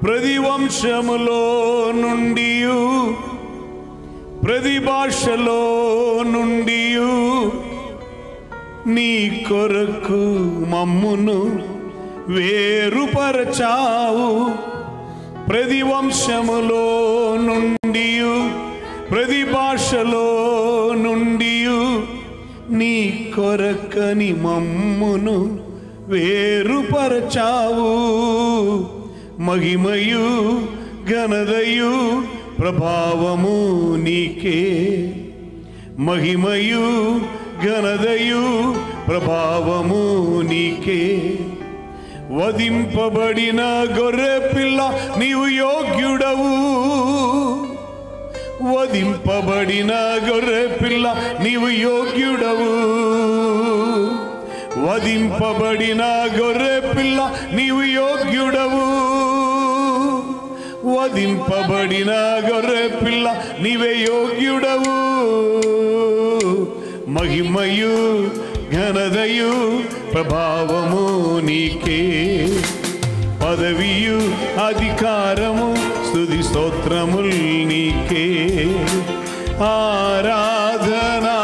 ప్రతి వంశములో నుండి ప్రతి భాషలో నుండి నీ కొరకు మమ్మును వేరుపరచావు. ప్రతి వంశములో నుండి ప్రతి భాషలో నుండి నీ కొరకని మమ్మును వేరుపరచావు. మహిమయు ఘనతయు ప్రభావము నీకే. మహిమయు ఘనతయు ప్రభావము నీకే. వధింపబడిన గొర్రె పిల్ల నీవు యోగ్యుడవు. వధింపబడిన గొర్రె పిల్ల నీవు యోగ్యుడవు. వధింపబడిన గొర్రె పిల్ల నీవు యోగ్యుడవు. వధింపబడిన గొర్రె పిల్ల నీవే యోగ్యుడవు. మహిమయు ఘనతయు ప్రభావము నీకే. పదవియు అధికారము స్తుతి స్తోత్రముల్ నీకే. ఆరాధనా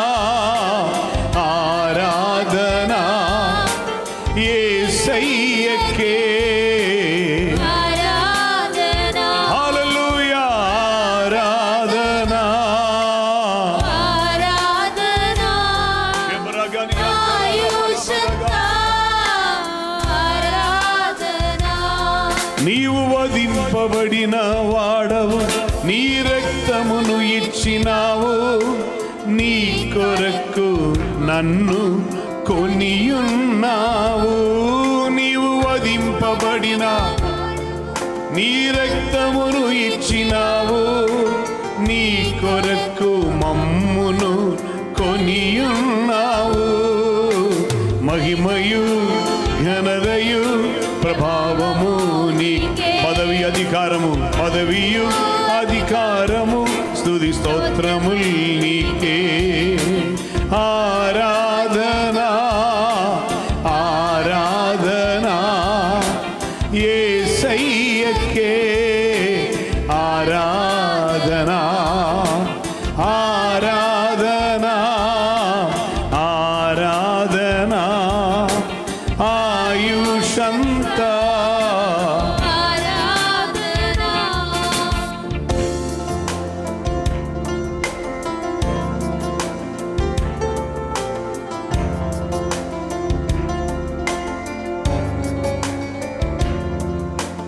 ఆరాధనా యేసయ్యకే. హల్లెలూయా ఆరాధనా ఆరాధనా ఆయుషంతా ఆరాధనా. నీవు వధింపబడిన వాడవు, నీ రక్తమును ఇచ్చినావు. నీ కొరకు నన్ను కొనియున్నావు. నీవు వధింపబడిన నీ రక్తమును ఇచ్చినావు. నీ కొరకు మమ్మును కొనియున్నావు. మహిమయు ఘనతయు ప్రభావము నీకే. పదవి అధికారము పదవియు అధికారము స్తుతి స్తోత్రముల్ నీకే. ఆరాధనా ఆరాధనా యేసయ్యకే. ఆరాధనా ఆరాధనా ఆరాధనా ఆయుషంతా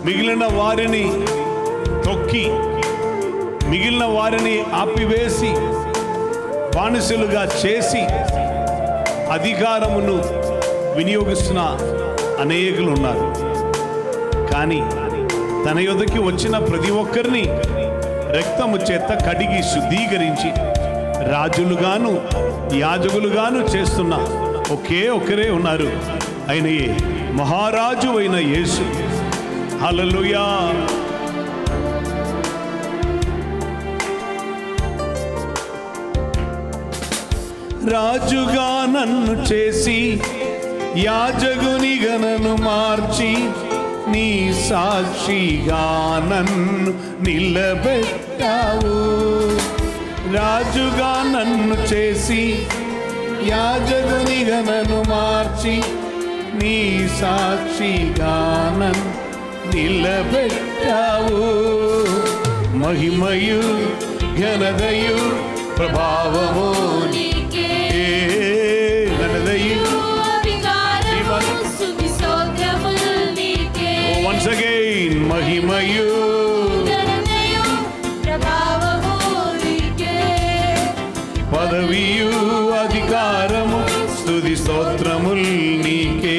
మిగిలిన వారిని తొక్కి మిగిలిన వారిని ఆపివేసి బానిసలుగా చేసి అధికారమును వినియోగిస్తున్న అనేకులు ఉన్నారు. కానీ తన యొద్దకి వచ్చిన ప్రతి ఒక్కరిని రక్తము చేత కడిగి శుద్ధీకరించి రాజులుగాను యాజకులుగాను చేస్తున్న ఒకే ఒక్కరే ఉన్నారు. ఆయనయే మహారాజు అయిన యేసు. హల్లెలూయా. రాజుగా నన్ను చేసి యాజకునిగా నన్ను మార్చి నీ సాక్షిగా నన్ను నిలబెట్టావు. రాజుగా నన్ను చేసి యాజకునిగా నన్ను మార్చి నీ సాక్షిగా నన్ను నిలబెట్టావు. మహిమయు ఘనతయు ప్రభావము నీకే. ఘనతయు స్తుతి స్తోత్రముల్ నీకే. once again మహిమయు ఘనతయు ప్రభావము నీకే. పదవియు అధికారము స్తుతి స్తోత్రముల్ నీకే.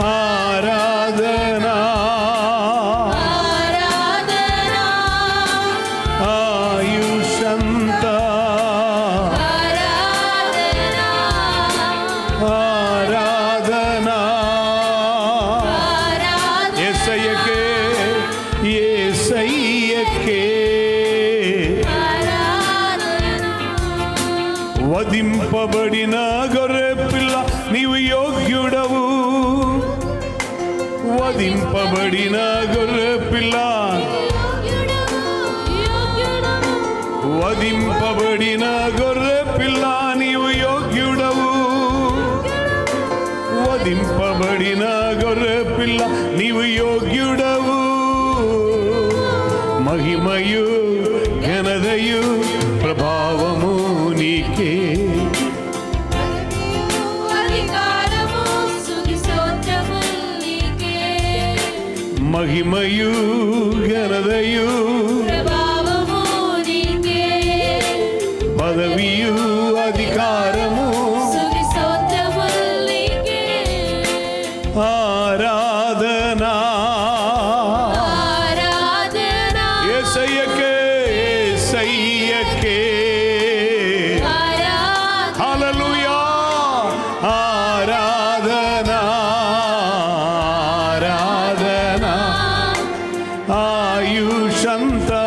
ఆరాధనా ఆరాధనా ఆయుషంతా ఆరాధనా ఆరాధనా యేసయ్యకే యేసయ్యకే. వధింపబడిన గొర్రె పిల్ల నీవు యోగ్యుడవు. వధింప వధింపబడిన గొర్రె పిల్ల వధింపబడిన గొర్రె పిల్ల నీవు యోగ్యుడవు వధింపబడిన గొర్రె పిల్ల నీవు యోగ్యుడవు మహిమయు ఘనతయు ప్రభావము నీకే మహిమయు ఘనతయు ప్రభావము నీకే పదవియు అధికారము స్తుతి స్తోత్రములు నీకే ఆరాధనా ఆరాధనా యేసయ్యకే యేసయ్యకే ఆరాధనా హల్లెలూయా ఆరాధనా ఆరాధనా ఆయుషంతా